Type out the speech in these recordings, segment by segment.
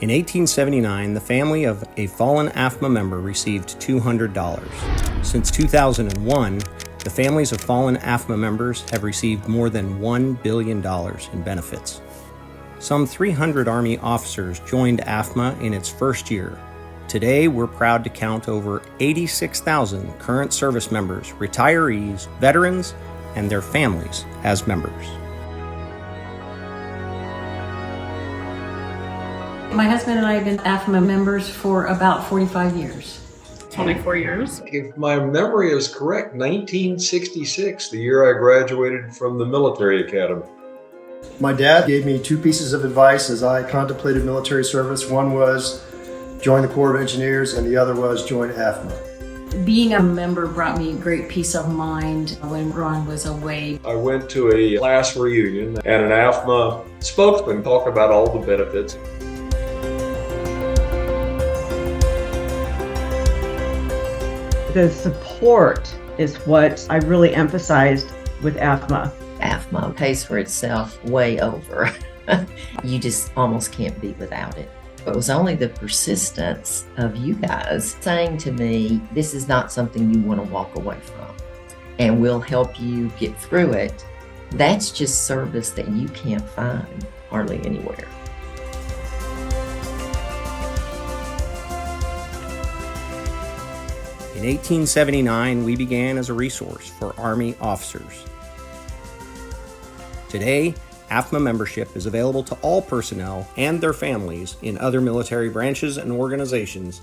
In 1879, the family of a fallen AAFMAA member received $200. Since 2001, the families of fallen AAFMAA members have received more than $1 billion in benefits. Some 300 Army officers joined AAFMAA in its first year. Today, we're proud to count over 86,000 current service members, retirees, veterans, and their families as members. My husband and I have been AAFMAA members for about 45 years. 24 years. If my memory is correct, 1966, the year I graduated from the military academy. My dad gave me two pieces of advice as I contemplated military service. One was join the Corps of Engineers, and the other was join AAFMAA. Being a member brought me great peace of mind when Ron was away. I went to a class reunion, and an AAFMAA spokesman talked about all the benefits. The support is what I really emphasized with AAFMAA. AAFMAA pays for itself way over. You just almost can't be without it. It was only the persistence of you guys saying to me, this is not something you want to walk away from, and we'll help you get through it. That's just service that you can't find hardly anywhere. In 1879, we began as a resource for Army officers. Today, AAFMAA membership is available to all personnel and their families in other military branches and organizations.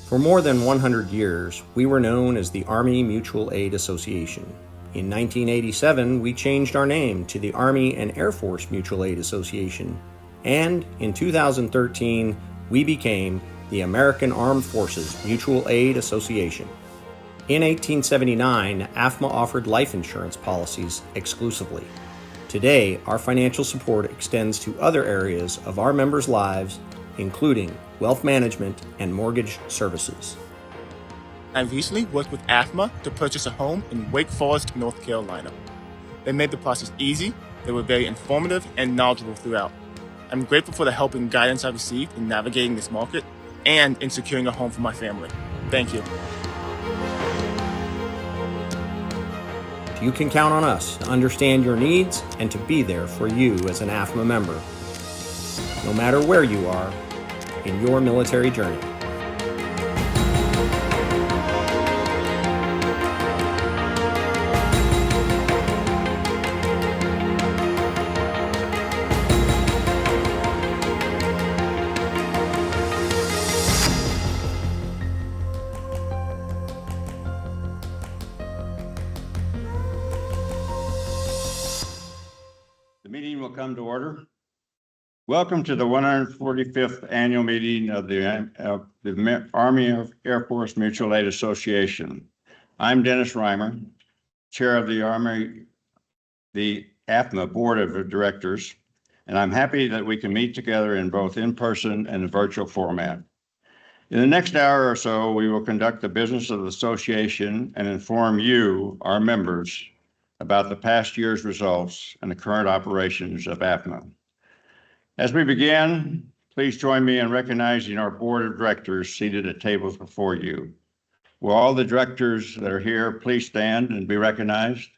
For more than 100 years, we were known as the Army Mutual Aid Association. In 1987, we changed our name to the Army and Air Force Mutual Aid Association. And in 2013, we became the American Armed Forces Mutual Aid Association. In 1879, AAFMAA offered life insurance policies exclusively. Today, our financial support extends to other areas of our members' lives, including wealth management and mortgage services. I recently worked with AAFMAA to purchase a home in Wake Forest, North Carolina. They made the process easy, they were very informative and knowledgeable throughout. I'm grateful for the help and guidance I received in navigating this market and in securing a home for my family. Thank you. You can count on us to understand your needs and to be there for you as an AAFMAA member, no matter where you are in your military journey. The meeting will come to order. Welcome to the 145th annual meeting of the Army Air Force Mutual Aid Association. I'm Dennis Reimer, Chair of the AAFMAA Board of Directors, and I'm happy that we can meet together in both in-person and a virtual format. In the next hour or so, we will conduct the business of the association and inform you, our members, about the past year's results and the current operations of AAFMAA. As we begin, please join me in recognizing our board of directors seated at tables before you. Will all the directors that are here please stand and be recognized?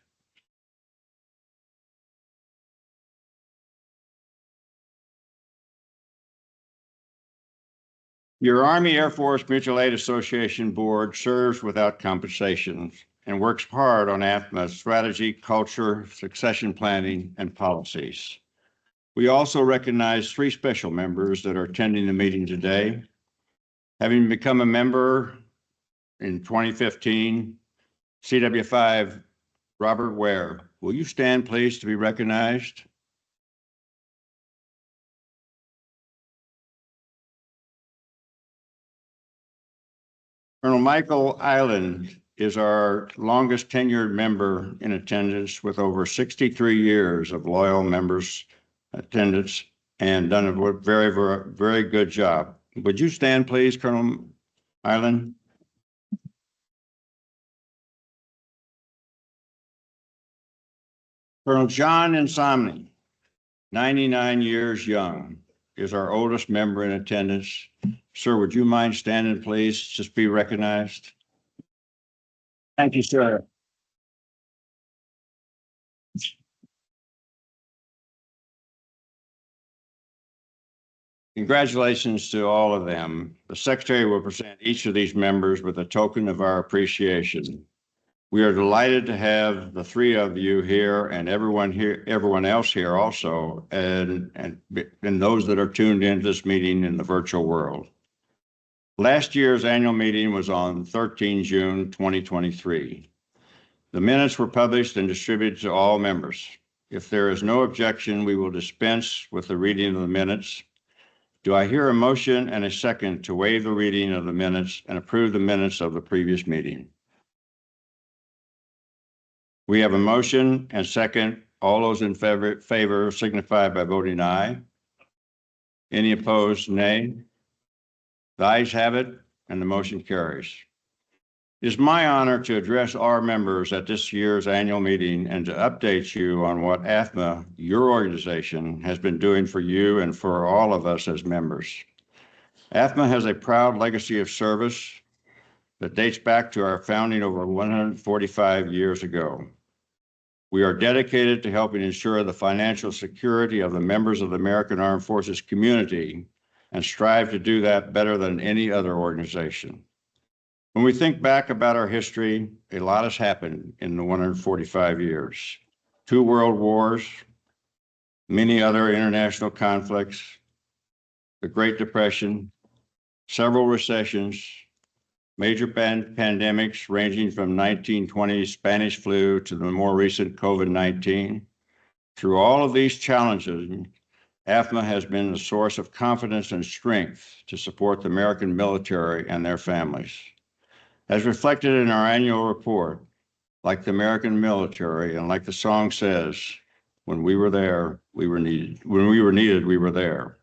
Your Army Air Force Mutual Aid Association board serves without compensation and works hard on AAFMAA's strategy, culture, succession planning, and policies. We also recognize three special members that are attending the meeting today. Having become a member in 2015, CW5 Robert Ware. Will you stand, please, to be recognized? Colonel Michael Island is our longest tenured member in attendance with over 63 years of loyal members attendance and done a very, very, very good job. Would you stand, please, Colonel Island? Colonel John Insomni, 99 years young, is our oldest member in attendance. Sir, would you mind standing, please? Just be recognized. Thank you, sir. Congratulations to all of them. The Secretary will present each of these members with a token of our appreciation. We are delighted to have the three of you here and everyone else here also, and those that are tuned into this meeting in the virtual world. Last year's annual meeting was on 13 June 2023. The minutes were published and distributed to all members. If there is no objection, we will dispense with the reading of the minutes. Do I hear a motion and a second to waive the reading of the minutes and approve the minutes of the previous meeting? We have a motion and second. All those in favor signify by voting aye. Any opposed, nay. The ayes have it, and the motion carries. It is my honor to address our members at this year's annual meeting and to update you on what AAFMAA, your organization, has been doing for you and for all of us as members. AAFMAA has a proud legacy of service that dates back to our founding over 145 years ago. We are dedicated to helping ensure the financial security of the members of the American Armed Forces community and strive to do that better than any other organization. When we think back about our history, a lot has happened in the 145 years. 2 world wars, many other international conflicts, the Great Depression, several recessions, major pandemics ranging from 1920 Spanish flu to the more recent COVID-19. Through all of these challenges, AAFMAA has been a source of confidence and strength to support the American military and their families. As reflected in our annual report, like the American military and like the song says, when we were there, we were needed. When we were needed, we were there.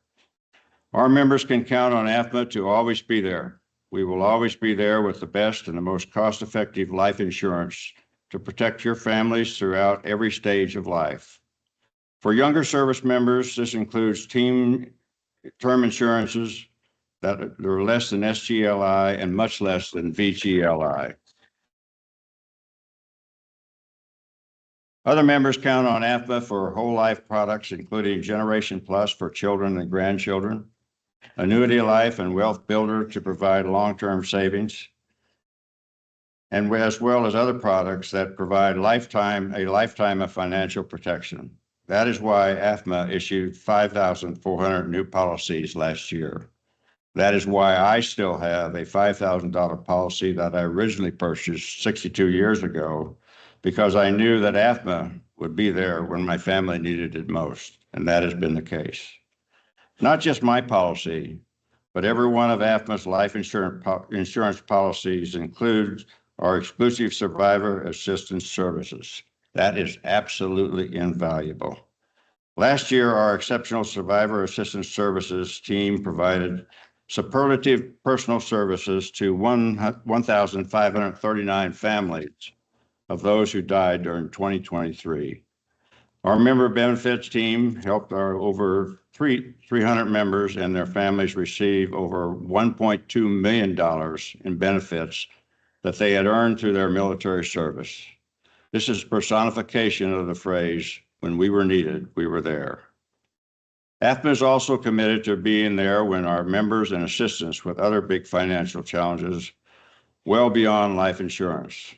Our members can count on AAFMAA to always be there. We will always be there with the best and the most cost-effective life insurance to protect your families throughout every stage of life. For younger service members, this includes term insurances that are less than SGLI and much less than VGLI. Other members count on AAFMAA for whole life products, including Generation Plus for children and grandchildren, Annuity Life and Wealth Builder to provide long-term savings, and as well as other products that provide a lifetime of financial protection. That is why AAFMAA issued 5,400 new policies last year. That is why I still have a $5,000 policy that I originally purchased 62 years ago, because I knew that AAFMAA would be there when my family needed it most, and that has been the case. Not just my policy, but every one of AAFMAA's life insurance policies includes our exclusive survivor assistance services. That is absolutely invaluable. Last year, our exceptional survivor assistance services team provided superlative personal services to 1,539 families of those who died during 2023. Our member benefits team helped our over 300 members and their families receive over $1.2 million in benefits that they had earned through their military service. This is personification of the phrase, when we were needed, we were there. AAFMAA is also committed to being there when our members and assistance with other big financial challenges well beyond life insurance.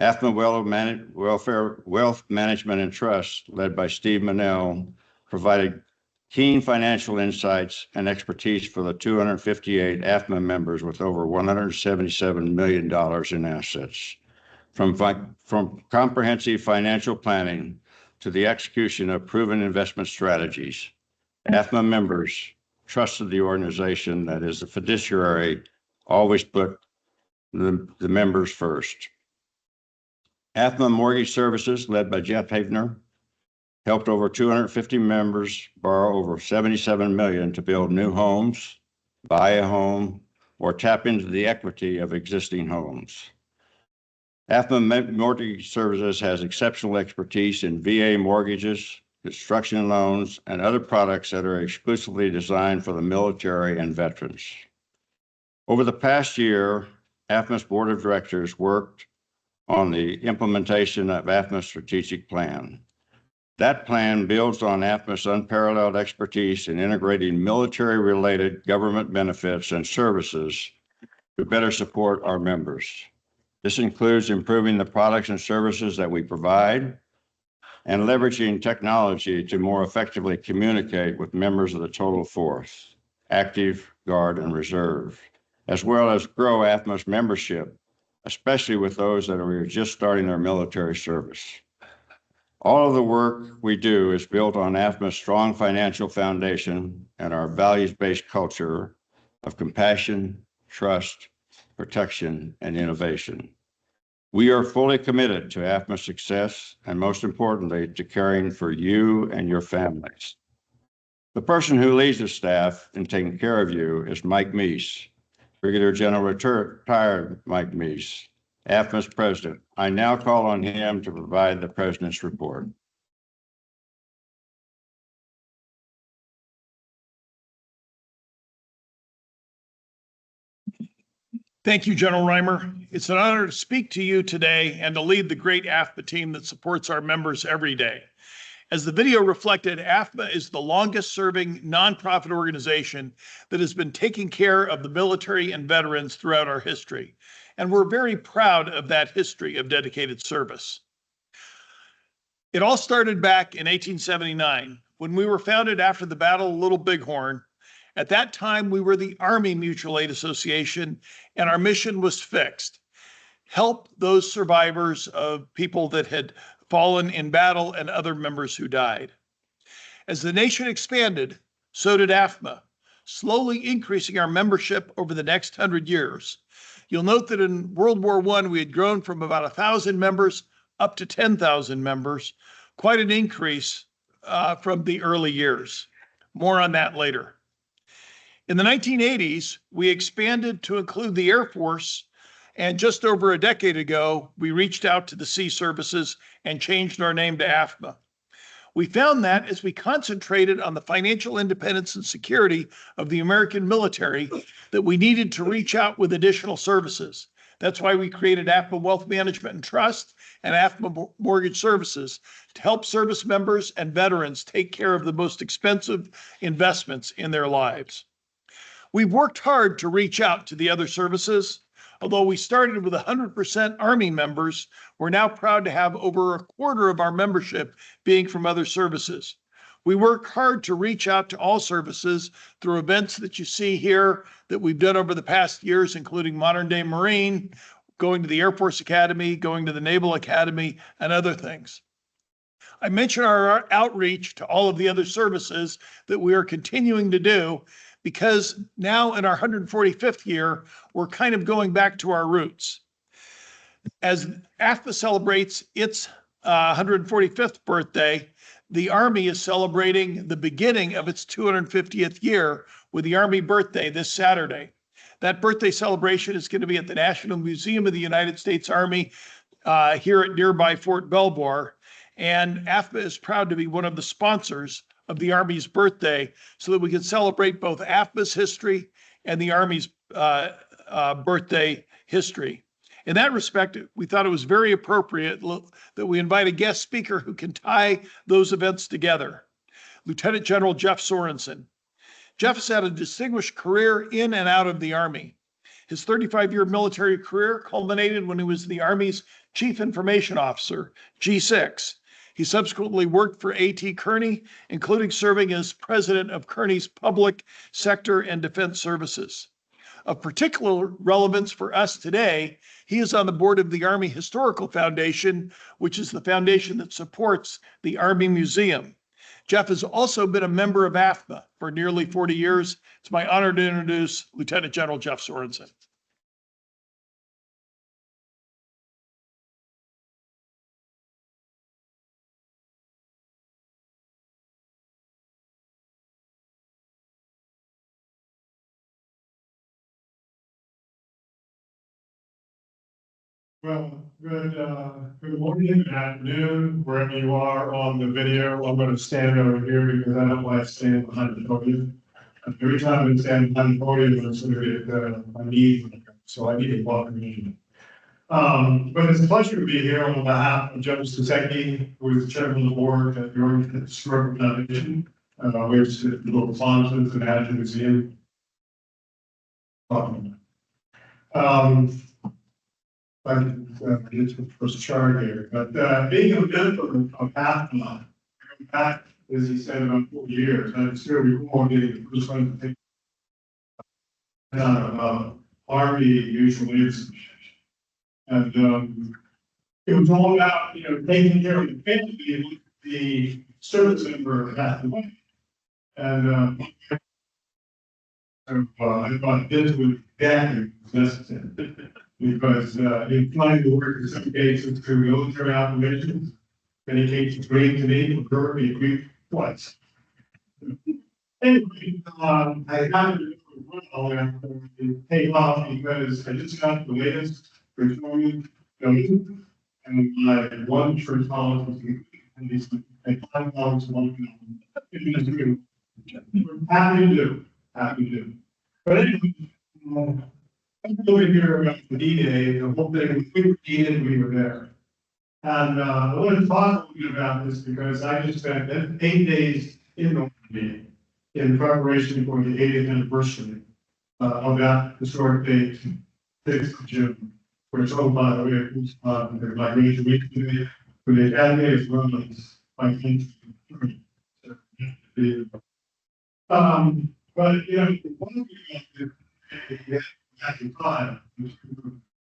AAFMAA Wealth Management and Trust, led by Steve Manell, provided keen financial insights and expertise for the 258 AAFMAA members with over $177 million in assets. From comprehensive financial planning to the execution of proven investment strategies, AAFMAA members trusted the organization that is the fiduciary, always put the members first. AAFMAA Mortgage Services, led by Jeff Havner, helped over 250 members borrow over $77 million to build new homes, buy a home, or tap into the equity of existing homes. AAFMAA Mortgage Services has exceptional expertise in VA mortgages, construction loans, and other products that are exclusively designed for the military and veterans. Over the past year, AAFMAA's Board of Directors worked on the implementation of AAFMAA's strategic plan. That plan builds on AAFMAA's unparalleled expertise in integrating military-related government benefits and services to better support our members. This includes improving the products and services that we provide and leveraging technology to more effectively communicate with members of the total force, active, guard, and reserve, as well as grow AAFMAA's membership, especially with those that are just starting their military service. All of the work we do is built on AAFMAA's strong financial foundation and our values-based culture of compassion, trust, protection, and innovation. We are fully committed to AAFMAA's success and, most importantly, to caring for you and your families. The person who leads the staff in taking care of you is Mike Meese, Brigadier General retired Mike Meese, AAFMAA's president. I now call on him to provide the president's report. Thank you, General Reimer. It's an honor to speak to you today and to lead the great AAFMAA team that supports our members every day. As the video reflected, AAFMAA is the longest serving nonprofit organization that has been taking care of the military and veterans throughout our history. And we're very proud of that history of dedicated service. It all started back in 1879 when we were founded after the Battle of Little Bighorn. At that time, we were the Army Mutual Aid Association, and our mission was fixed: help those survivors of people that had fallen in battle and other members who died. As the nation expanded, so did AAFMAA, slowly increasing our membership over the next 100 years. You'll note that in World War I, we had grown from about 1,000 members up to 10,000 members, quite an increase from the early years. More on that later. In the 1980s, we expanded to include the Air Force, and just over a decade ago, we reached out to the Sea Services and changed our name to AAFMAA. We found that as we concentrated on the financial independence and security of the American military, that we needed to reach out with additional services. That's why we created AAFMAA Wealth Management and Trust and AAFMAA Mortgage Services to help service members and veterans take care of the most expensive investments in their lives. We've worked hard to reach out to the other services. Although we started with 100% Army members, we're now proud to have over a quarter of our membership being from other services. We work hard to reach out to all services through events that you see here that we've done over the past years, including Modern Day Marine, going to the Air Force Academy, going to the Naval Academy, and other things. I mentioned our outreach to all of the other services that we are continuing to do, because now in our 145th year, we're kind of going back to our roots. As AAFMAA celebrates its 145th birthday, the Army is celebrating the beginning of its 250th year with the Army birthday this Saturday. That birthday celebration is going to be at the National Museum of the United States Army here at nearby Fort Belvoir. And AAFMAA is proud to be one of the sponsors of the Army's birthday so that we can celebrate both AAFMAA's history and the Army's birthday history. In that respect, we thought it was very appropriate that we invite a guest speaker who can tie those events together, Lieutenant General Jeff Sorensen. Jeff has had a distinguished career in and out of the Army. His 35-year military career culminated when he was the Army's Chief Information Officer, G6. He subsequently worked for A.T. Kearney, including serving as president of Kearney's Public Sector and Defense Services. Of particular relevance for us today, he is on the board of the Army Historical Foundation, which is the foundation that supports the Army Museum. Jeff has also been a member of AAFMAA for nearly 40 years. It's my honor to introduce Lieutenant General Jeff Sorensen. Well, good morning, good afternoon, wherever you are on the video. I'm going to stand over here because I don't like standing behind the podium. Every time I stand behind the podium, I'm sort of get my knees, so I need to walk in. But it's a pleasure to be here on behalf of Judge Saseki, who is the chairman of the board at the Arlington Historical Foundation, which is the local sponsors and National Museum. I can get to the first chart here, but being a member of AAFMAA, back, as he said, about 4 years, I still recall getting the first one to take Army Mutual Aid Association. And it was all about, taking care of the family, the service member passed away. And I thought this was exactly necessary. Because in flying to work in some cases through military operations, many cases bring to me for me agreed twice. Anyway, I got to well after it paid off because I just got the latest reforming notion and my one church policy and these $5 one. Happy to do, happy to do. But anyway, I'm over here about the D-Day, the whole thing, we were needed, we were there. And I want to talk a little bit about this because I just spent 8 days in Normandy in preparation for the 80th anniversary of that historic date, 6th of June, which, oh, by the way, was my major week today for the Academy as well as my country. But, one of the at the time,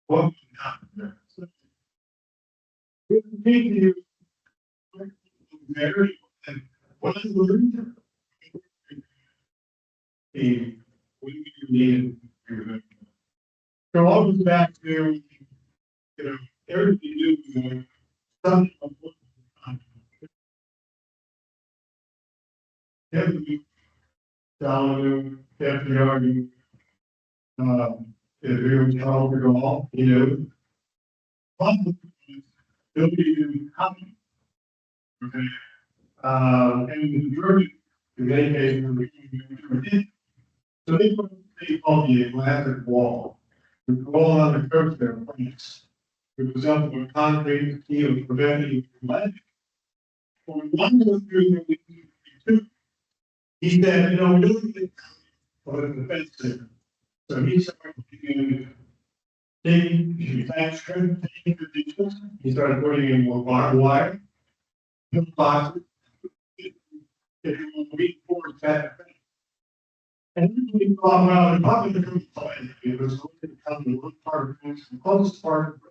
what would happen there? So, you there, and what I learned, the when you need so all goes back to everything you do, something every dollar, every argument. If we were told to go off, they'll be happy. Okay. And the majority, in many cases, so they put they call the Atlantic Wall. The wall on the coast there, France. It was up with concrete steel preventing Atlantic. When one goes through the he said, we don't think for the defense system. So he started taking manufacturing, taking the details. He started putting in more barbed wire, boxes. If you want to reinforce that. And we thought, well, it's probably going to be fine. It was going to become the worst part of things, the closest part of it.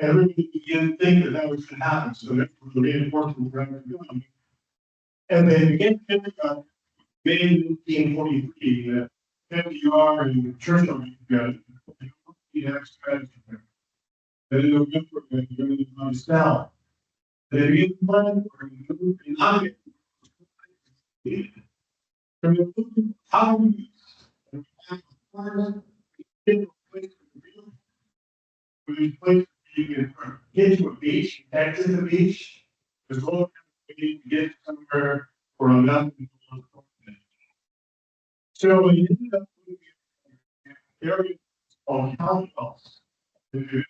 And everybody began to think that was going to happen. So that's where the reinforcement was going to come. And they began to think about May 1943 that FDR and Churchill got the next strategy. Then in November, they began to understand. They began to plan for it. How we get to a beach, exit the beach, as long as we need to get somewhere for a mountain. So we ended up with an area called House. If you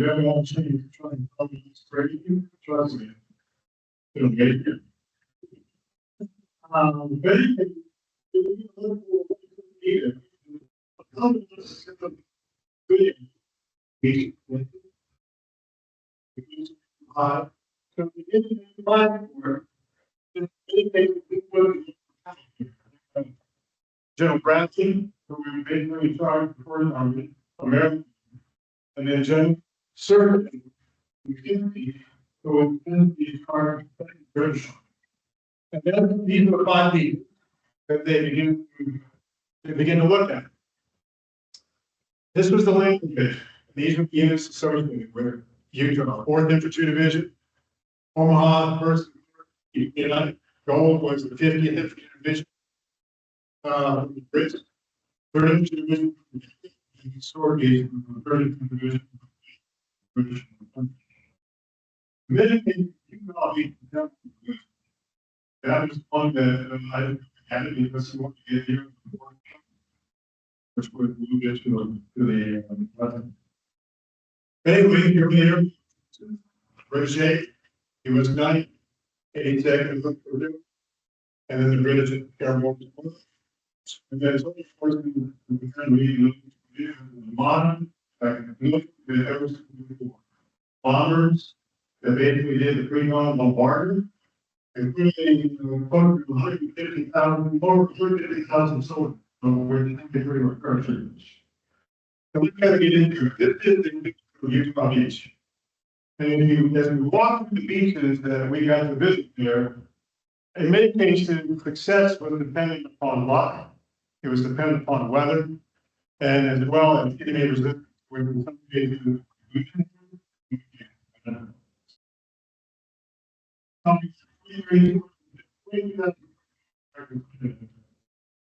ever want to change, try and probably straight you, trust me. It'll get you. General Bradley, who we basically charged for American, and then General Surgeon, who was in the charge of British. And then these are 5 people that they begin to look at. This was the land division. These were units associated with Utah, 4th Infantry Division, Omaha, 1st, Gold was the 50th division. Bridge, 30th division, sword gauge, 30th division. Many you probably know that was one that I had it because you want to get here, which would move it to the anyway, you're there. British, he was 8 seconds, and then the British airborne. And then so forth, the modern, like, look at those bombers that basically did the pre-dawn bombardment, including 150,000, over 150,000 soldiers, which they were paratroopers. So we got to get into it. This is the Utah Beach. And as we walk the beaches that we got to visit there, in many cases, success was dependent upon luck. It was dependent upon weather, and as well as enemy resistance, which in some cases,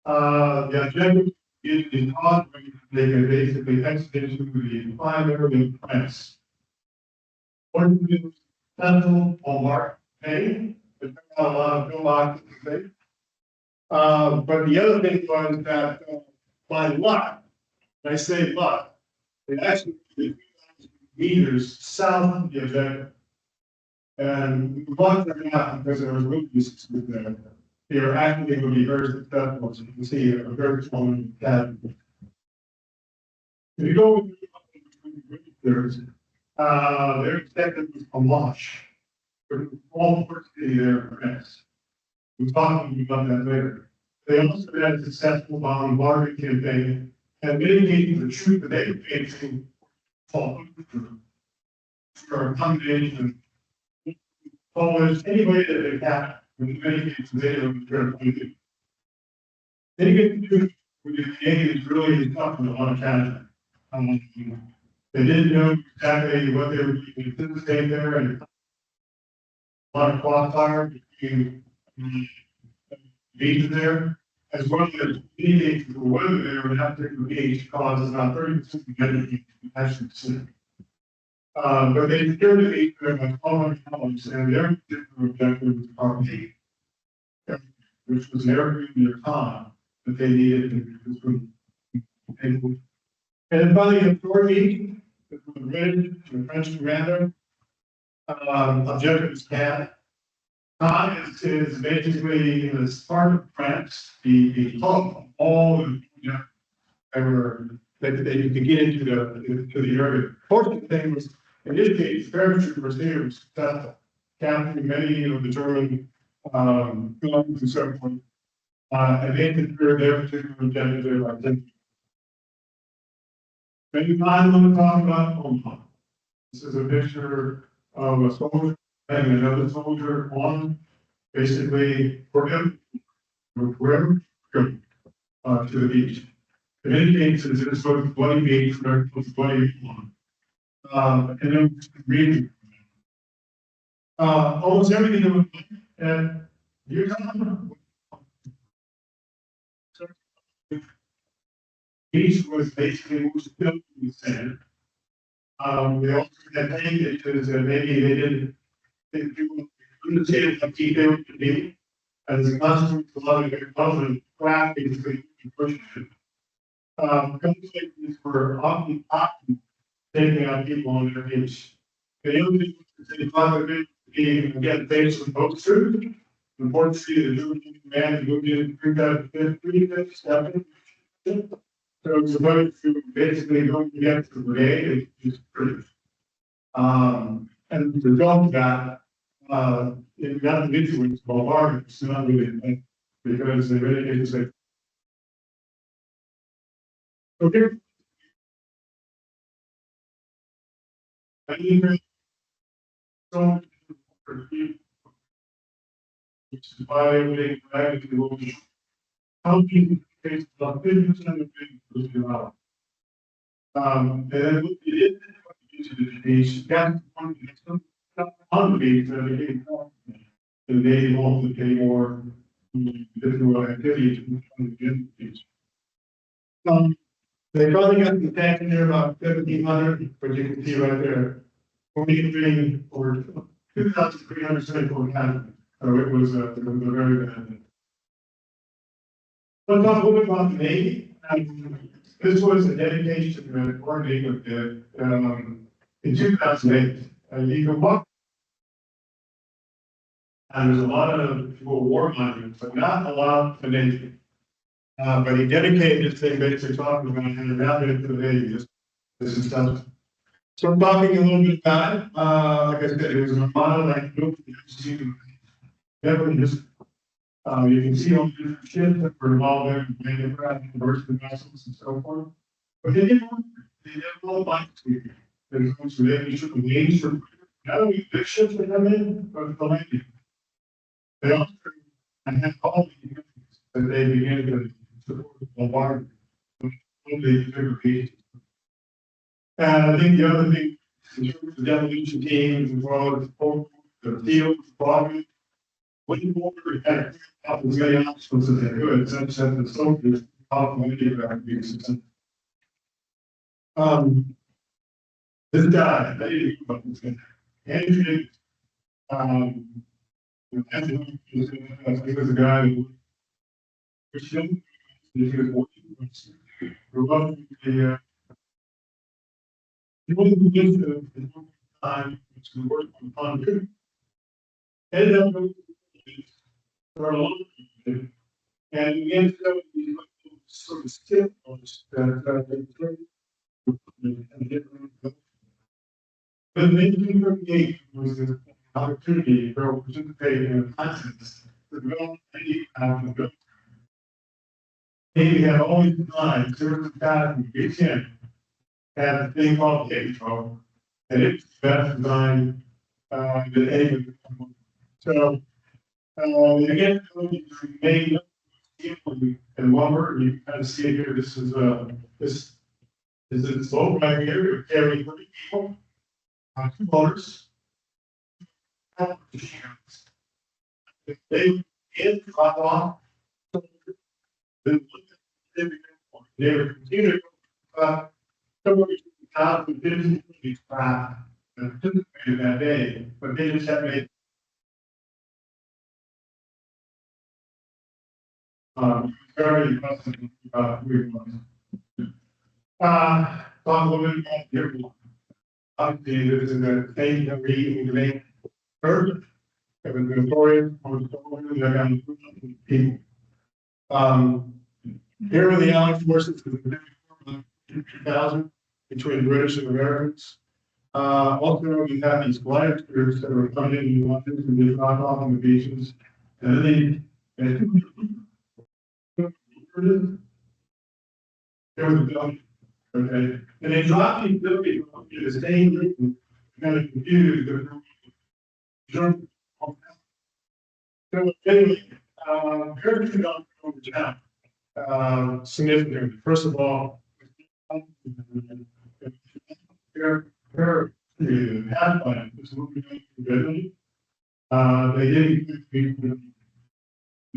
the objective is taught they can basically exit into the primary in France. One is central or mark A, but a lot of pillboxes today. But the other thing was that by luck, when I say luck, they actually meters south of the objective. And we lucked them out because there was weaknesses with them. They are actually going to be very successful, as you can see, a very strong category. If you go there's their objective was a launch. There's a small diversity there in France. We'll talk about that later. They also had a successful bombardment campaign and mitigating the truth that they were facing for a combination of Polish, anybody that they had, in many cases, they were very pointed. They get to do with the Canadians really tough with a lot of casualties. They didn't know exactly what they were doing to stay there, and a lot of crossfire between beaches there, as well as mitigating the weather there in that particular beach causes about 30% of the actually sick. But they secured the beach there by $1,200, and their particular objective was Arlington, which was every their time that they needed to. And then finally, the short beach, the bridge, the French commander, objective is CAD. CAD is basically the part of France, the hub of all the that they could get into the area. Fortunate thing was, in this case, paratroopers there were successful, capturing many of the German guns and so forth. And they consider their particular objective their identity. Many times when we talk about Omaha, this is a picture of a soldier and another soldier on basically forever to the beach. In many cases, it's sort of bloody beach, bloody one. And then reading. Almost everything that was and Utah. Beach was basically most built in the center. They also had many pictures that maybe they didn't understand how deep they were to be. As a consequence, a lot of their government craft basically pushed it. Conversations were often taking out people on their beach. The other thing was they thought of it being again based on both truth. Unfortunately, the German command moved in 2007. So it's supposed to basically go against the brigade, it's just pretty. And the result of that, it got the influence of bombardment, it's not really because they really need to say, okay. So, which is why everything practically will be how people face about 50% of things to out. And then what it is to the beach, that's one on the beach that they And they won't pay more different activities. They probably got the tank in there about 1,700, but you can see right there, 43 or 2,374 gallons. So it was a very bad. But talk a little bit about the Navy. This was a dedication that our Navy did in 2008. You can walk. And there's a lot of war monuments, but not a lot for Navy. But he dedicated this thing basically talking about how to wrap it into the Navy. This is stuff. So I'm talking a little bit about it. Like I said, it was a model like definitely just you can see all the different ships that were involved there, aircraft, conversion vessels, and so forth. But they didn't all like to. There's also making sure the names for not only big ships that come in, but the landing. They also had all the units that they began to support the bombardment. And I think the other thing, in terms of the demolition teams, as well as the field, the bombing, when you order had as many obstacles as they could, such that the soldiers often be successful. This guy, he was a guy who Christian, he was working, grew up in the he wasn't convinced of the time to work on pondering. Ended up for a long time, and we ended up with these sort of skill points that but the 1938 was an opportunity for participate in a contest to develop any alphabet. He had always designed certain paths in Big Ten, had a thing called K-12, and it's the best design that anybody. So, again, made and lumber, you can kind of see it here. This is a slope right here, carrying 30 people, 2 motors. They in drop off. They were continuing somewhere between 50 and participated that day, but they just had made very impressive we talk a little bit about the obviously this is a thing that we make first. It was notorious for the story that got people. Here are the Allied forces in 2000 between British and Americans. Also, we have these glider groups that were coming in London and they dropped off on the beaches. And then there was a building, okay? And they dropped these buildings in the same group, kind of confused. So anyway, here's the down over town. Significantly. First of all, the Pathfinder was moving readily. They didn't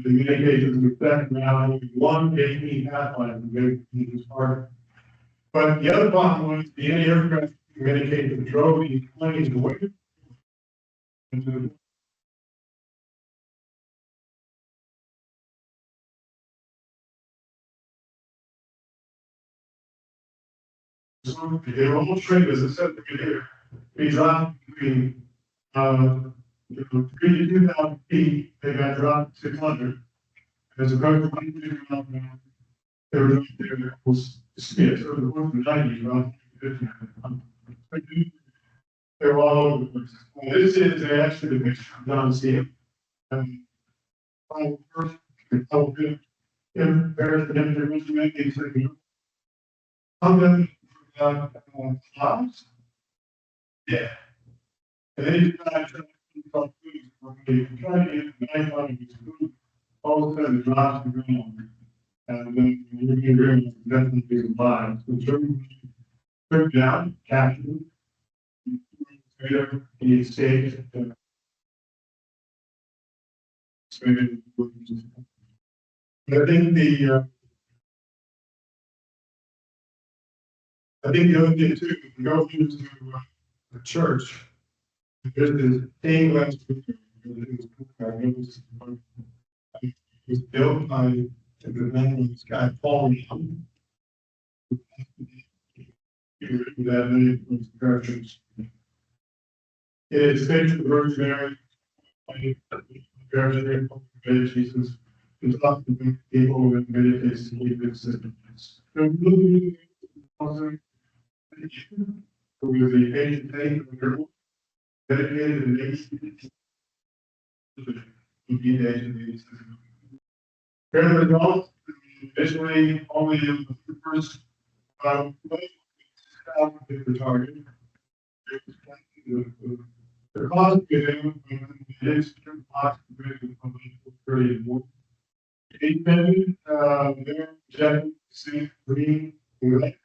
in many cases with that now only one AP Pathfinder was part. But the other problem was the anti-aircraft in many cases drove these planes away. So they were almost trained as a set here. They dropped between 3 to 2,000 feet. They got dropped 600. As a record, they were there was Smith over the course of the 90s, around 50. They were all over the place. This is actually the picture of Don Steele. First, Paris, and then clouds. Yeah. And then you try to talk to try to get the knife out of his food, all of a sudden it drops to the ground. And then you're going to realize definitely alive. So certainly took down, captured, he escaped. participated. I think the other thing too, if you go into the church, there's this thing last week. It was built by the man, this guy Paul Young. That many churches. It is fixed the Virgin Mary, Virgin Mary, Jesus. It's not the people who have meditated to keep it system. Who is the ancient faith of the world, dedicated and dedicated. Here are the results. Initially, only in the first the target. The cost given is pretty important. 8 million, they're projected to see green, red,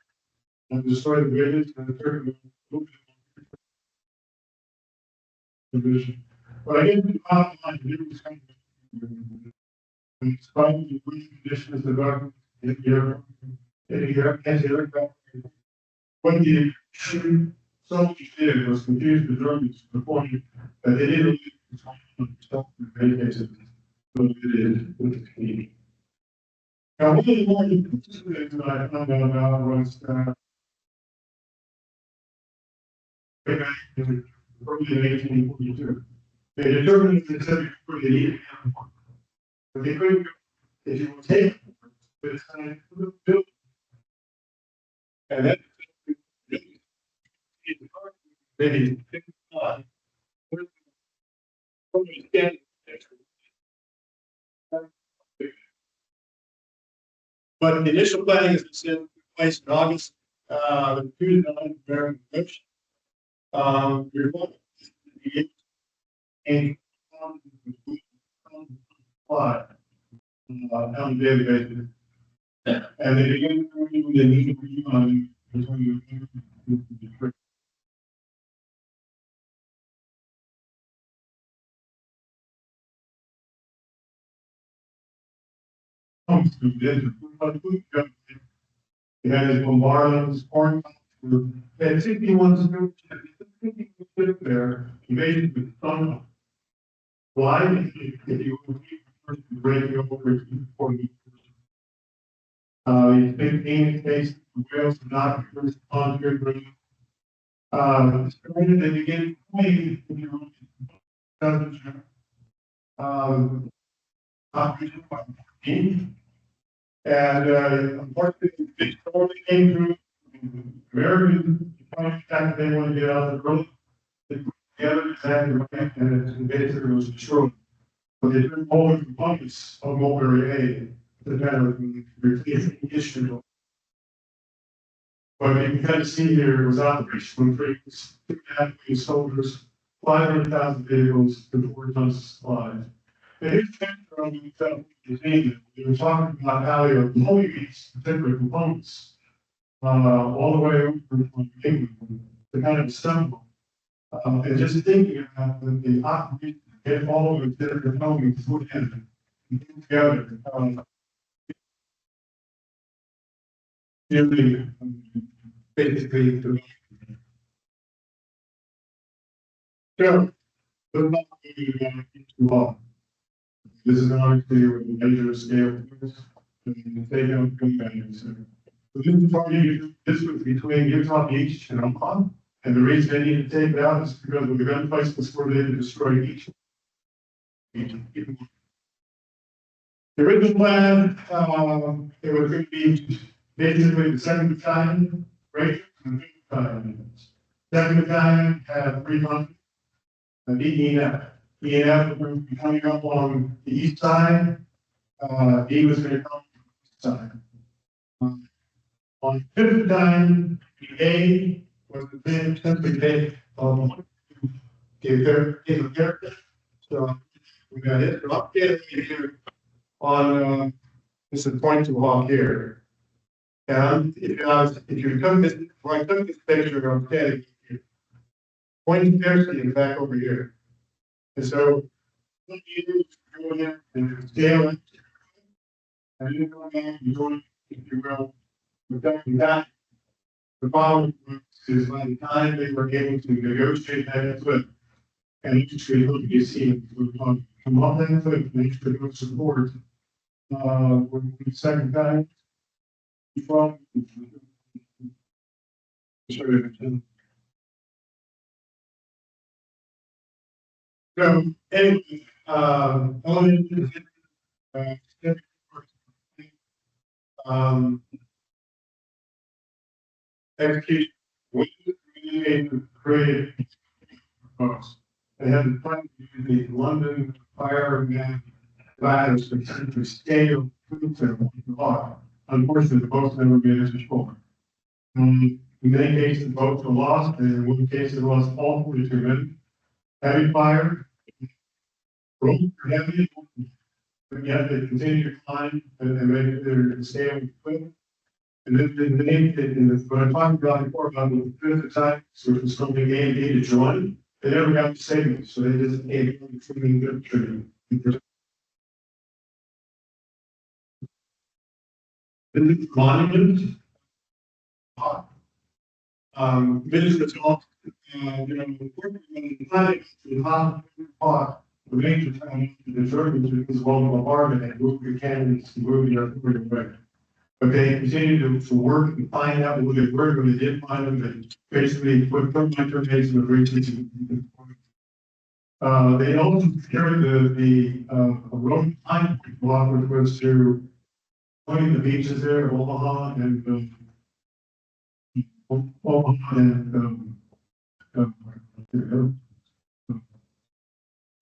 and destroy the bridges and the third division. But I didn't bottom line, it was kind of, in spite of the weak conditions of the government in the anti-aircraft, what the soldiers did was confuse the Germans to the point that they didn't stop in many cases. So they did with the Canadian. Now, one of the more interesting things that I found out about was way back in early 1842, they determined that they needed one. But they couldn't, if you would take it, but it's kind of built. And that maybe but the initial planning is in place in August. The 2009 American Convention. You're going to be on a daily basis. And they begin to need on between the He had his bombardments, corn, and 61 there, he made it with sun. Why? If you would break over before you. He's 15 case whales not respond to your started and begin playing in your own operation by 14. And unfortunately, the story came through American fact they want to get out of the road. They put together exactly right, and basically was destroyed. But they took all the components of Mulberry A to kind of replace the issue. But you can kind of see here it was operational troops, 2.5 soldiers, 500,000 vehicles, and 4 tons of supplies. And here's from they were talking about how they were blowing these particular components all the way over from England to kind of assemble. And just thinking about the operation, get all of the different components put in and together. Basically, so, but not really too long. This is obviously with a major scale. They don't come back. So this party, this was between Utah Beach and Omaha. And the reason they needed to take it out is because of the gun fights was where they had to destroy each. The original plan, it was going to be basically the second battalion, right? And the battalions. Second battalion had 3 months. And ENF. ENF was coming up on the east side. E was going to come on the east side. On the 5th battalion, the A was the same simply day gave a character. So we got it. So up here on this is point to hawk here. And if you took this, well, I took this picture of Teddy, point to Percy and back over here. And so what you go there and scale it. And then go down and go, if you will, without that. The following is by the time they were able to negotiate that clip, and industry look you see come up that clip, and industry would support. When the second time, from so anyway, execute with the creative folks. They had the plan to use the London fire and ladders to essentially scale food to law. Unfortunately, both never made it to shore. In many cases, both were lost, and in one case, it lost all 42 men. Heavy fire, rope heavy, but yet they continued to climb and made their scale quick. And then they named it in the, what I talked about before about the fifth attack, which was something A and B to join. They never got to save it, so they just gave them something good training. The monument. Minister talked, the major town in the Germans was well bombarded and moved the cannons to move the artillery away. But they continued to work and find out what they were when they did find them, and basically put grenades in the breaches. They also carried the road time block, which was to pointing the beaches there, Omaha and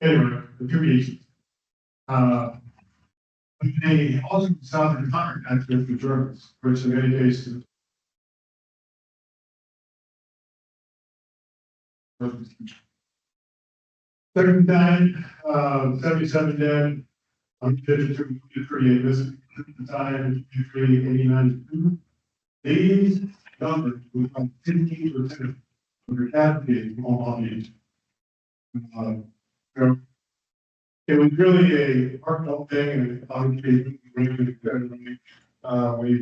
anyway, the two beaches. They also decided to contact with the Germans, which in many cases. Second time, 77 dead. I'm 38 this time, 89. These numbers was like 15% of the capacity of Omaha Beach. So it was really a heartfelt thing, and obviously, we were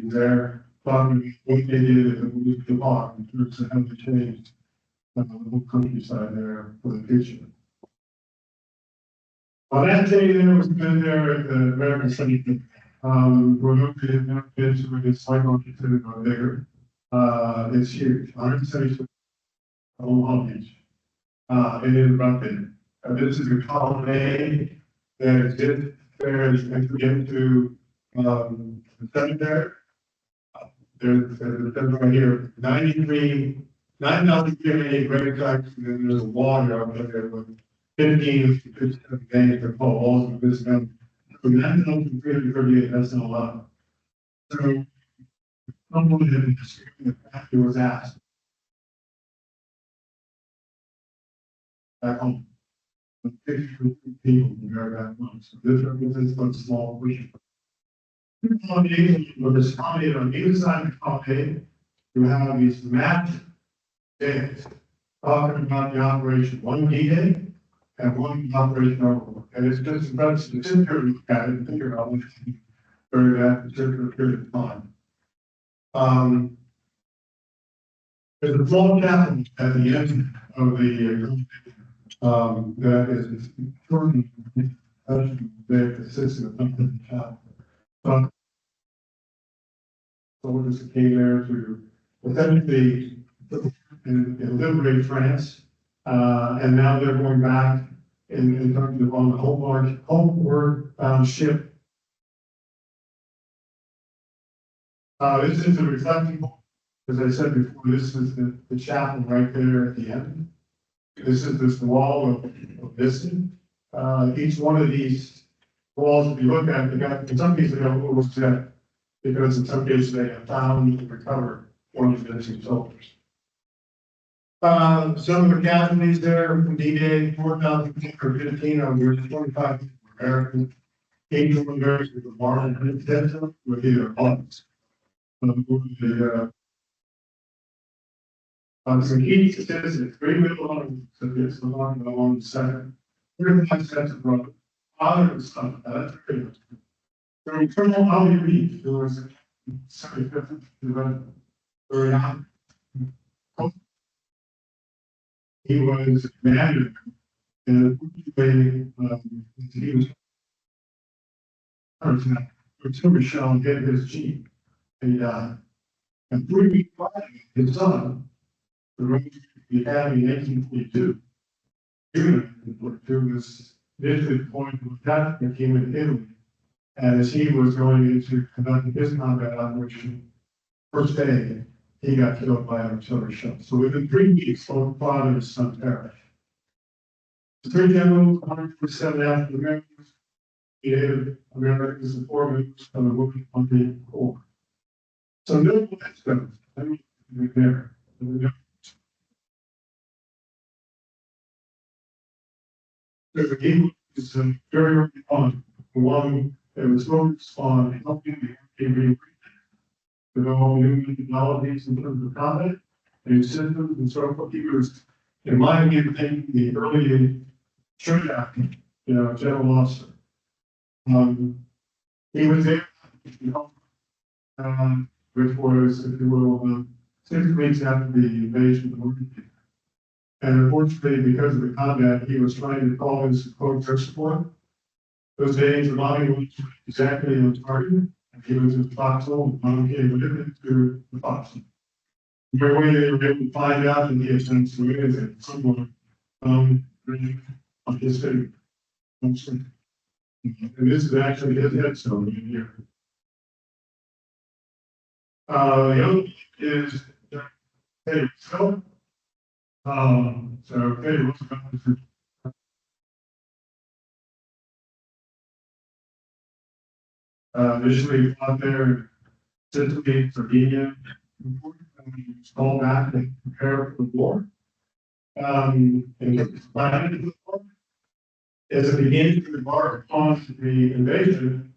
there talking about what they did and moved the law in terms of how they changed the whole countryside there for the future. On that day, there was been there at the American Study. We're located in this cycle or bigger. It's huge. 176 Omaha Beach. It is erupted. This is a colonnade that exists there as you get into the cemetery. There's right here, 9,388 grave sites, and then there's a water up there with 15 veins or poles of this number. So 9,338, that's not a lot. So someone had the fact was asked back home. People there back home. So this represents one small region. On this colonnade on either side of the colonnade, you have these mapped days talking about the operation, one D-Day and one operation overlook. And it's just about to sit here and look at it and figure out what during that particular period of time. There's a small chapel at the end of the that is shortened that assists in the chapel. Soldiers came there to essentially liberate France, and now they're going back in terms of on the homeward bound ship. This is a reflecting, as I said before, this is the chapel right there at the end. This is this wall of Biston. Each one of these walls, if you look at it, they got, in some cases they got a little set, because in some cases they have found and recovered one of the missing soldiers. Some of the casualties there from D-Day, 4,015 of which 25 were American. 8 were Americans with the bar and dead with either arms. Some key statistics, very little on the center. 35 sets of brothers, father and son. That's very much. So Colonel Ali Reed, who was 75th very on. He was commander, and he was artillery shell hit his jeep, and he died. And 3 weeks later, his son, the Roman Academy in 1842, who was initially deployed to attack the team in Italy, and as he was going into conducting his combat operation, first day, he got killed by an artillery shell. So within 3 weeks, both father and son perished. The 3 generals, 147 African Americans, Native Americans, and 4 members of the Women on the Corps. So no milestones. I mean, there. So he was very early on, one that was focused on helping the American develop new methodologies in terms of combat and systems and so forth. He was, in my opinion, the early shootout, general officer. He was there, which was, if you will, 6 weeks after the invasion of Arlington. And unfortunately, because of the combat, he was trying to call his quote air support. Those days, the bombing was exactly on target. He was in the foxhole, and mom came with him to the foxhole. The way they were able to find out that he had sent some is that someone on his finger. And this is actually his headstone in here. The other is Teddy Roosevelt. So Teddy Roosevelt is initially out there in Sicily, Sardinia, called back and prepare for the war. And by the end of the war, as it began to embark upon the invasion,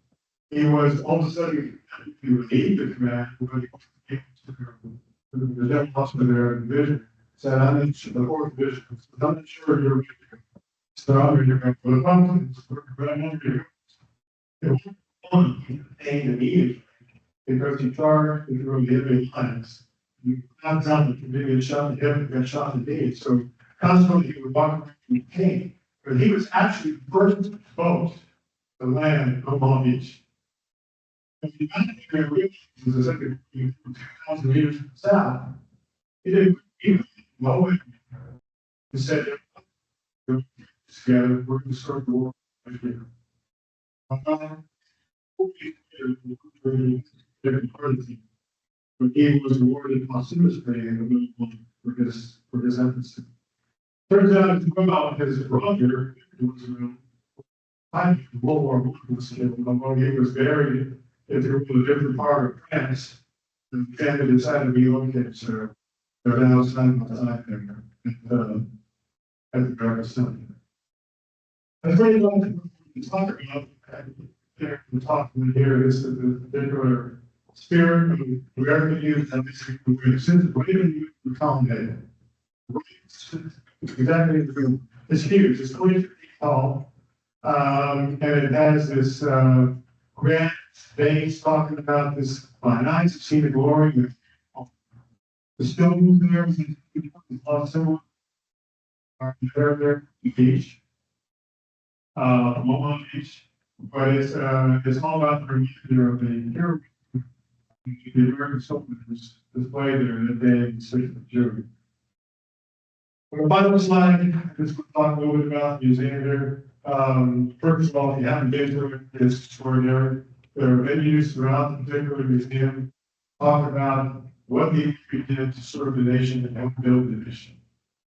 he was all of a sudden he would leave the command when he came to the general officer of their division. Said, I'm in the 4th division. I'm not sure you're ready to go. So I'm ready to go for the pumpkins, but I'm not ready to go. He paid immediately because he charged and threw the enemy lines. You found out that you didn't get shot in the head, got shot in the knee. So constantly he would walk around in pain. But he was actually the first boat to land on Omaha Beach. And the United States was the second 2,000 meters south. He didn't even know it. He said, together, we're going to start the war right here. But he was awarded posthumously in the middle one for his efforts. Turns out to come out his brother was fighting World War I was killed. Although he was buried in a different part of France, the family decided to relocate, so they're now side by side there at the Garden Cemetery. I'd really like to talk about the talk here is the particular spirit of American youth and this since Reagan youth accommodated. Exactly, it's huge. It's 20 feet tall, and it has this grand base talking about this fine eyes have seen the glory. The stones there is similar. There, beach, Omaha Beach, but it's all about the reminder of the hero, the American soldiers displayed there that day in the 6th of June. On the final slide, just talk a little bit about the museum here. First of all, if you haven't been to it, it's extraordinary. There are venues throughout the particular museum talk about what the Infantry did to serve the nation and help build the nation.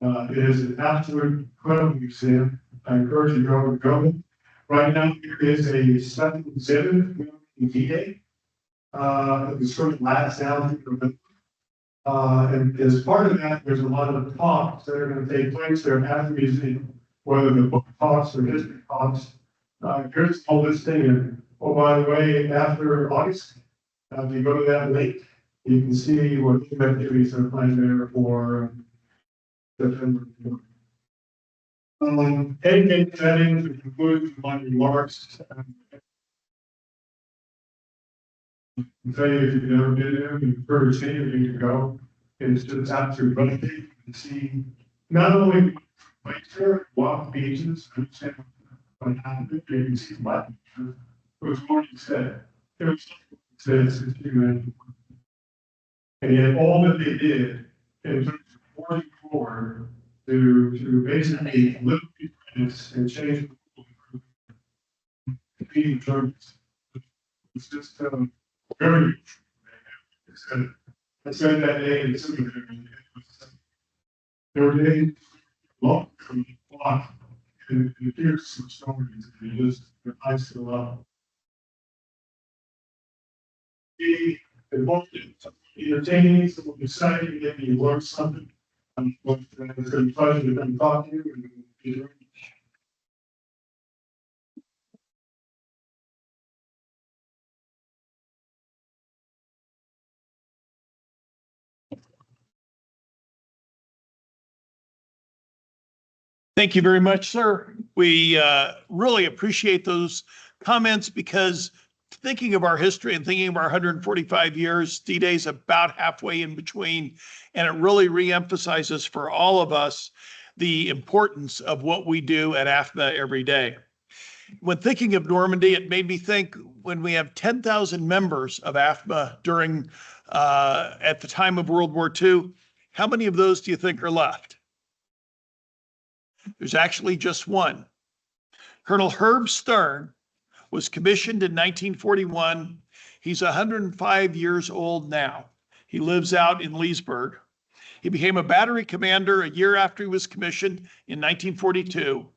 It is an absolute incredible museum. I encourage you to go. Right now, there is a special exhibit in D-Day. The sort of last down through the and as part of that, there's a lot of talks that are going to take place there at the museum, whether the book talks or history talks. Here's all listing, and oh, by the way, after August, if you go to that link, you can see what activities are planned there for September. Etiquette setting to conclude my remarks. Say if you've never been there, you encourage anybody to go. It's just absolutely breathtaking to see not only nature, walk beaches, understand what happened, you can see what it was already said. It was said since you mentioned. And yet all that they did in terms of forging forward to basically live difference and change the world, feeding service. It's just very. I spent that day in the cemetery. There were days long from the block and here's some stories that you just I still love. The entertaining, some exciting, maybe you learn something. But it's been a pleasure to come talk to you. Thank you very much, sir. We really appreciate those comments because thinking of our history and thinking of our 145 years, D-Day's about halfway in between, and it really reemphasizes for all of us the importance of what we do at AAFMAA every day. When thinking of Normandy, it made me think when we have 10,000 members of AAFMAA during at the time of World War II, how many of those do you think are left? There's actually just one. Colonel Herb Stern was commissioned in 1941. He's 105 years old now. He lives out in Leesburg. He became a battery commander a year after he was commissioned in 1942.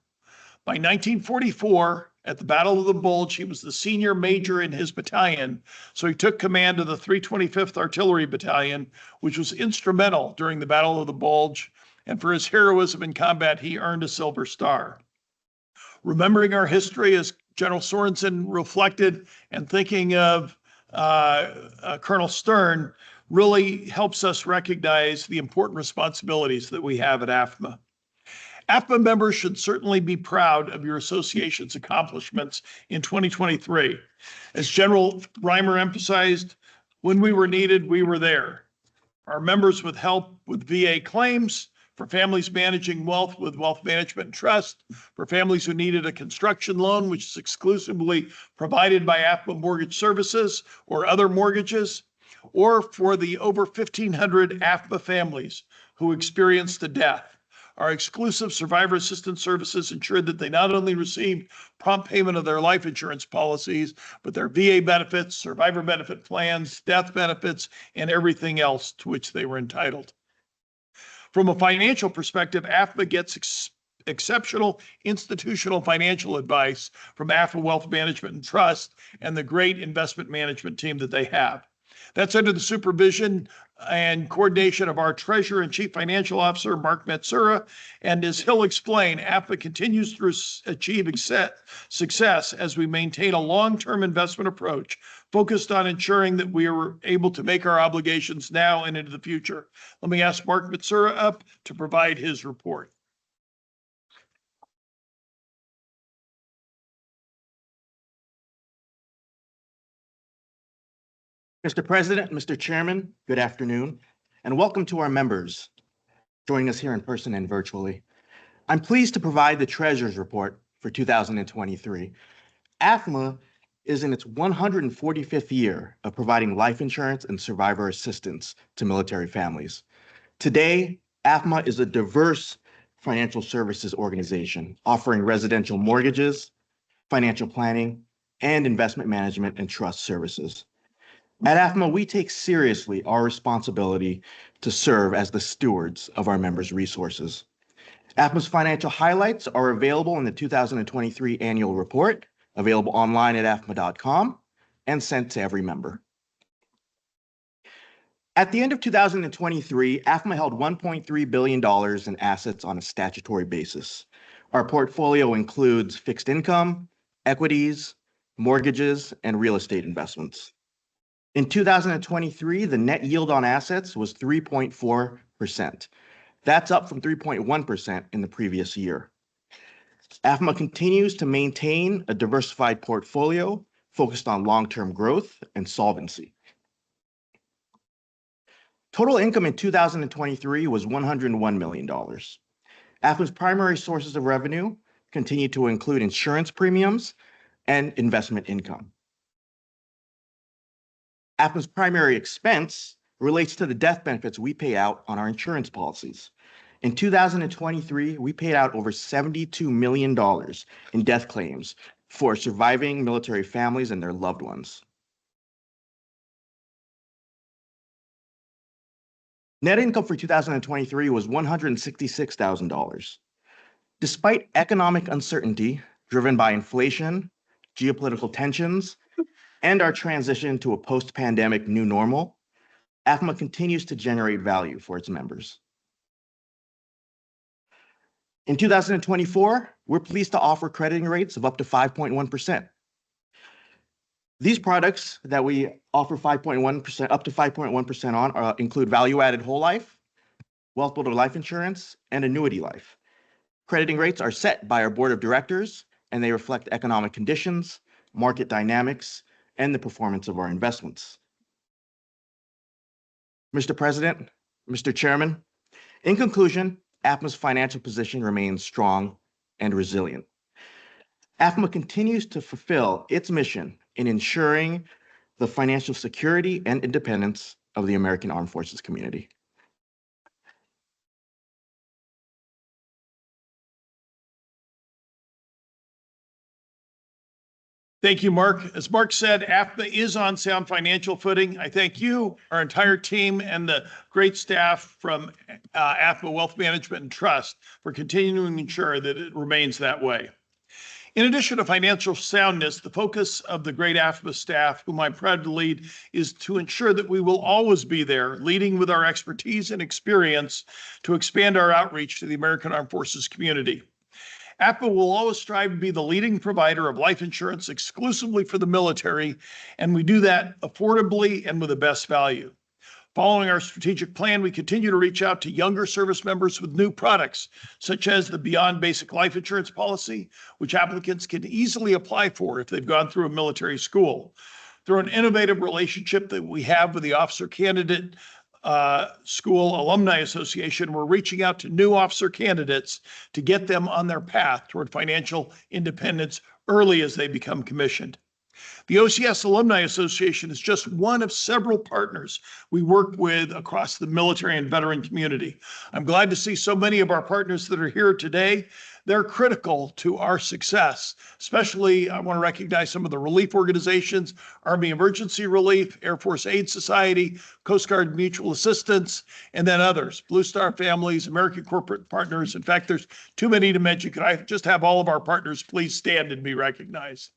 By 1944, at the Battle of the Bulge, he was the senior major in his battalion, so he took command of the 325th Artillery Battalion, which was instrumental during the Battle of the Bulge, and for his heroism in combat, he earned a Silver Star. Remembering our history, as General Sorensen reflected, and thinking of Colonel Stern really helps us recognize the important responsibilities that we have at AAFMAA. AAFMAA members should certainly be proud of your association's accomplishments in 2023. As General Reimer emphasized, when we were needed, we were there. Our members with help with VA claims, for families managing wealth with wealth management and trust, for families who needed a construction loan, which is exclusively provided by AAFMAA Mortgage Services or other mortgages, or for the over 1,500 AAFMAA families who experienced a death. Our exclusive survivor assistance services ensured that they not only received prompt payment of their life insurance policies, but their VA benefits, survivor benefit plans, death benefits, and everything else to which they were entitled. From a financial perspective, AAFMAA gets exceptional institutional financial advice from AAFMAA Wealth Management and Trust and the great investment management team that they have. That's under the supervision and coordination of our Treasurer and Chief Financial Officer, Mark Matsura. And as he'll explain, AAFMAA continues to achieve success as we maintain a long-term investment approach focused on ensuring that we are able to make our obligations now and into the future. Let me ask Mark Matsura up to provide his report. Mr. President, Mr. Chairman, good afternoon, and welcome to our members joining us here in person and virtually. I'm pleased to provide the Treasurer's Report for 2023. AAFMAA is in its 145th year of providing life insurance and survivor assistance to military families. Today, AAFMAA is a diverse financial services organization offering residential mortgages, financial planning, and investment management and trust services. At AAFMAA, we take seriously our responsibility to serve as the stewards of our members' resources. AAFMAA's financial highlights are available in the 2023 annual report, available online at aafmaa.com and sent to every member. At the end of 2023, AAFMAA held $1.3 billion in assets on a statutory basis. Our portfolio includes fixed income, equities, mortgages, and real estate investments. In 2023, the net yield on assets was 3.4%. That's up from 3.1% in the previous year. AAFMAA continues to maintain a diversified portfolio focused on long-term growth and solvency. Total income in 2023 was $101 million. AAFMAA's primary sources of revenue continue to include insurance premiums and investment income. AAFMAA's primary expense relates to the death benefits we pay out on our insurance policies. In 2023, we paid out over $72 million in death claims for surviving military families and their loved ones. Net income for 2023 was $166,000. Despite economic uncertainty driven by inflation, geopolitical tensions, and our transition to a post-pandemic new normal, AAFMAA continues to generate value for its members. In 2024, we're pleased to offer crediting rates of up to 5.1%. These products that we offer 5.1%, up to 5.1% on include value-added whole life, wealth builder life insurance, and annuity life. Crediting rates are set by our board of directors, and they reflect economic conditions, market dynamics, and the performance of our investments. Mr. President, Mr. Chairman, in conclusion, AAFMAA's financial position remains strong and resilient. AAFMAA continues to fulfill its mission in ensuring the financial security and independence of the American Armed Forces community. Thank you, Mark. As Mark said, AAFMAA is on sound financial footing. I thank you, our entire team, and the great staff from AAFMAA Wealth Management and Trust for continuing to ensure that it remains that way. In addition to financial soundness, the focus of the great AAFMAA staff, whom I'm proud to lead, is to ensure that we will always be there, leading with our expertise and experience to expand our outreach to the American Armed Forces community. AAFMAA will always strive to be the leading provider of life insurance exclusively for the military, and we do that affordably and with the best value. Following our strategic plan, we continue to reach out to younger service members with new products, such as the Beyond Basic Life Insurance Policy, which applicants can easily apply for if they've gone through a military school. Through an innovative relationship that we have with the Officer Candidate School Alumni Association, we're reaching out to new officer candidates to get them on their path toward financial independence early as they become commissioned. The OCS Alumni Association is just one of several partners we work with across the military and veteran community. I'm glad to see so many of our partners that are here today. They're critical to our success. Especially, I want to recognize some of the relief organizations: Army Emergency Relief, Air Force Aid Society, Coast Guard Mutual Assistance, and then others, Blue Star Families, American Corporate Partners. In fact, there's too many to mention. Could I just have all of our partners please stand and be recognized?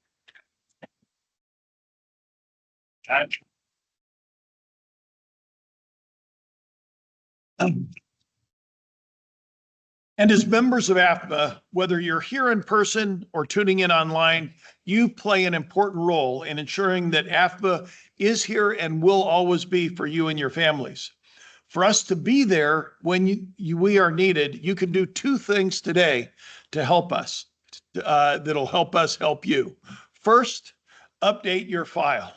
And as members of AAFMAA, whether you're here in person or tuning in online, you play an important role in ensuring that AAFMAA is here and will always be for you and your families. For us to be there when we are needed, you can do two things today to help us, that'll help us help you. First, update your file.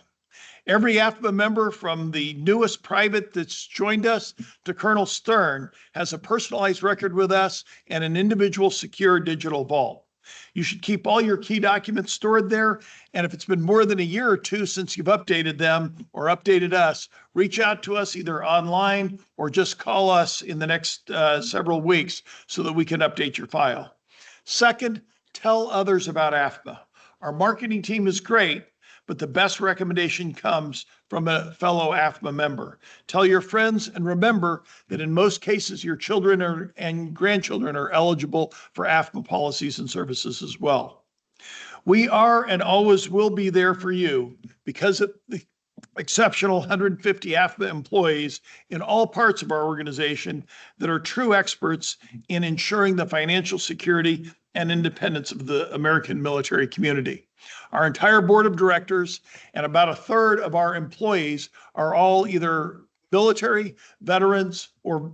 Every AAFMAA member, from the newest private that's joined us to Colonel Stern, has a personalized record with us and an individual secure digital vault. You should keep all your key documents stored there, and if it's been more than a year or two since you've updated them or updated us, reach out to us either online or just call us in the next several weeks so that we can update your file. Second, tell others about AAFMAA. Our marketing team is great, but the best recommendation comes from a fellow AAFMAA member. Tell your friends, and remember that in most cases, your children and grandchildren are eligible for AAFMAA policies and services as well. We are and always will be there for you because of the exceptional 150 AAFMAA employees in all parts of our organization that are true experts in ensuring the financial security and independence of the American military community. Our entire board of directors and about a third of our employees are all either military, veterans, or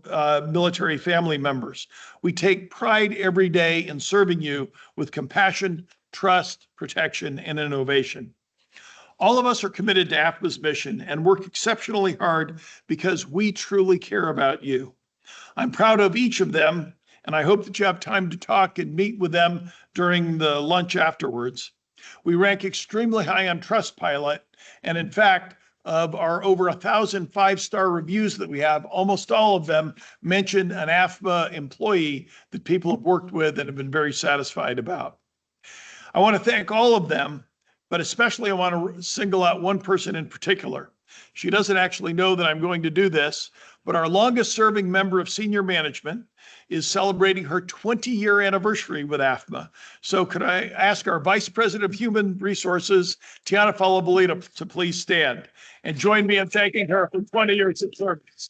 military family members. We take pride every day in serving you with compassion, trust, protection, and innovation. All of us are committed to AAFMAA's mission and work exceptionally hard because we truly care about you. I'm proud of each of them, and I hope that you have time to talk and meet with them during the lunch afterwards. We rank extremely high on Trustpilot, and in fact, of our over 1,000 five-star reviews that we have, almost all of them mention an AAFMAA employee that people have worked with and have been very satisfied about. I want to thank all of them, but especially I want to single out one person in particular. She doesn't actually know that I'm going to do this, but our longest serving member of senior management is celebrating her 20-year anniversary with AAFMAA. So could I ask our Vice President of Human Resources, Tiana Falabolita, to please stand and join me in thanking her for 20 years of service.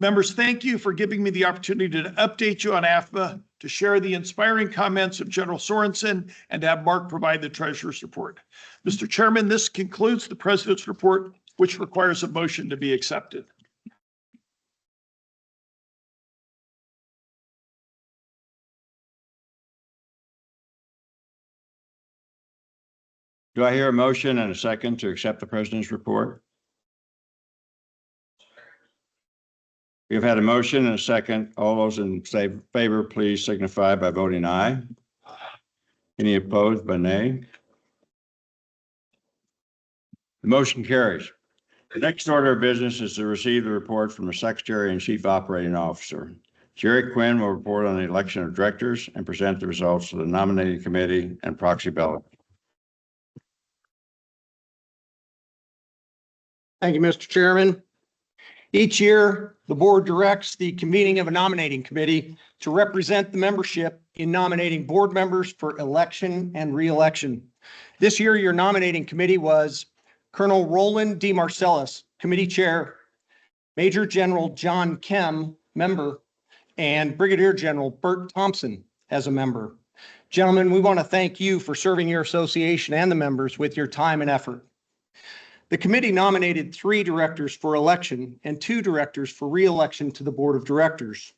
Members, thank you for giving me the opportunity to update you on AAFMAA, to share the inspiring comments of General Sorensen, and to have Mark provide the Treasurer's report. Mr. Chairman, this concludes the President's report, which requires a motion to be accepted. Do I hear a motion and a second to accept the President's report? We've had a motion and a second. All those in favor, please signify by voting aye. Any opposed by nay? The motion carries. The next order of business is to receive the report from the Secretary and Chief Operating Officer. Jerry Quinn will report on the election of directors and present the results of the nominating committee and proxy ballot. Thank you, Mr. Chairman. Each year, the board directs the convening of a nominating committee to represent the membership in nominating board members for election and re-election. This year, your nominating committee was Colonel Roland D. Marcellus, committee chair, Major General John Kem, member, and Brigadier General Bert Thompson as a member. Gentlemen, we want to thank you for serving your association and the members with your time and effort. The committee nominated 3 directors for election and 2 directors for re-election to the board of directors.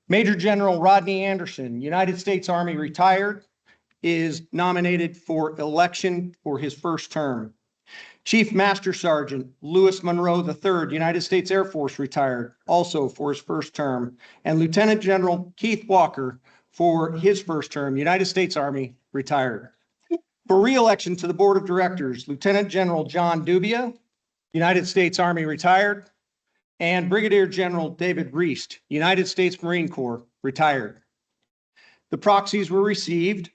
Major General Rodney Anderson, United States Army retired, is nominated for election for his first term. Chief Master Sergeant Louis Monroe III, United States Air Force retired, also for his first term. And Lieutenant General Keith Walker for his first term, United States Army retired. For re-election to the board of directors, Lieutenant General John Dubia, United States Army retired, and Brigadier General David Reist, United States Marine Corps retired. The proxies were received,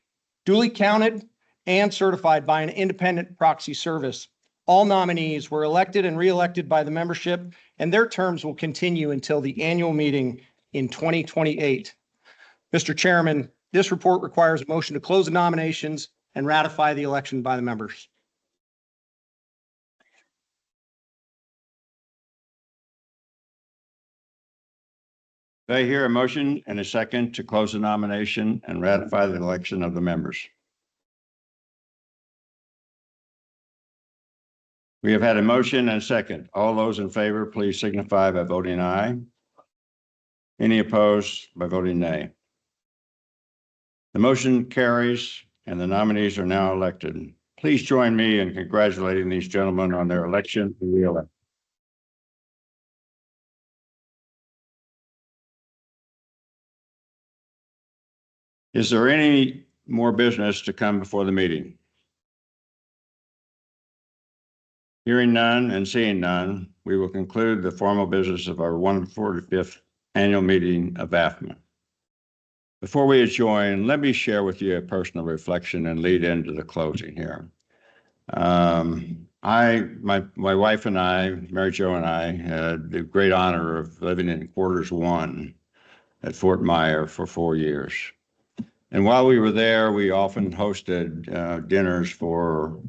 duly counted, and certified by an independent proxy service. All nominees were elected and re-elected by the membership, and their terms will continue until the annual meeting in 2028. Mr. Chairman, this report requires a motion to close the nominations and ratify the election by the members. Do I hear a motion and a second to close the nomination and ratify the election of the members? We have had a motion and a second. All those in favor, please signify by voting aye. Any opposed by voting nay. The motion carries and the nominees are now elected. Please join me in congratulating these gentlemen on their election to re-elect. Is there any more business to come before the meeting? Hearing none and seeing none, we will conclude the formal business of our 145th annual meeting of AAFMAA. Before we adjourn, let me share with you a personal reflection and lead into the closing here. My wife and I, Mary Jo and I, had the great honor of living in quarters 1 at Fort Myer for 4 years. And while we were there, we often hosted dinners for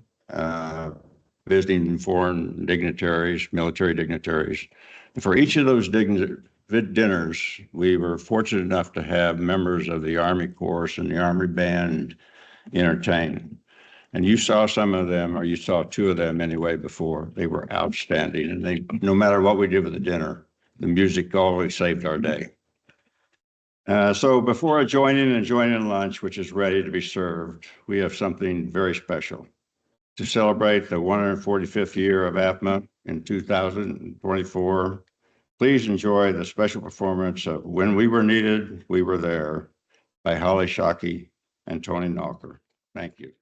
visiting foreign dignitaries, military dignitaries. And for each of those dinners, we were fortunate enough to have members of the Army Corps and the Army Band entertain. And you saw some of them, or you saw two of them anyway before. They were outstanding. And they, no matter what we did with the dinner, the music always saved our day. So before joining lunch, which is ready to be served, we have something very special. To celebrate the 145th year of AAFMAA in 2024, please enjoy the special performance of When We Were Needed, We Were There by Holly Shockey and Tony Knocker. Thank you.